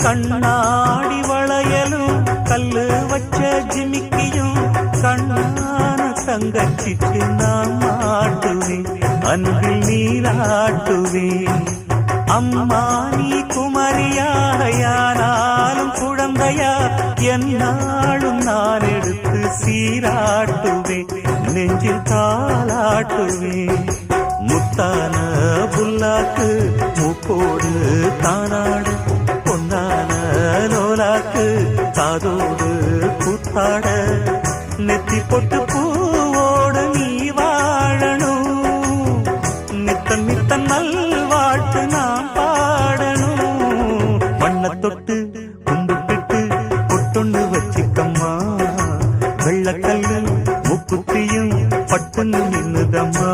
கண்ணாடி வளையலும் கல்லு வச்ச ஜிமிக்கியும் கண்ணான தங்கச்சிக்கு நான் மாட்டுவேன் அன்பில் நீராட்டுவேன் அம்மா நீ குமரியாயானாலும் குழந்தையா என்னாலும் நான் எடுத்து சீராட்டுவேன் நெஞ்சில் தாளாட்டுவேன் முத்தான புல்லாக்கு மூக்கோடு தானாடு பொன்னான லோலாக்கு காதோடு கூத்தாட நெத்தி பொட்டு பூவோடு நீ வாழணும் நித்தன் நித்தன் நல்வாழ்த்து நான் பாடணும் மண்ணை தொட்டு கும்பிட்டு பொட்டொன்னு வச்சிக்கம்மா வெள்ளக்கல்லு முக்குத்தியும் பட்டுன்னு நின்னுதம்மா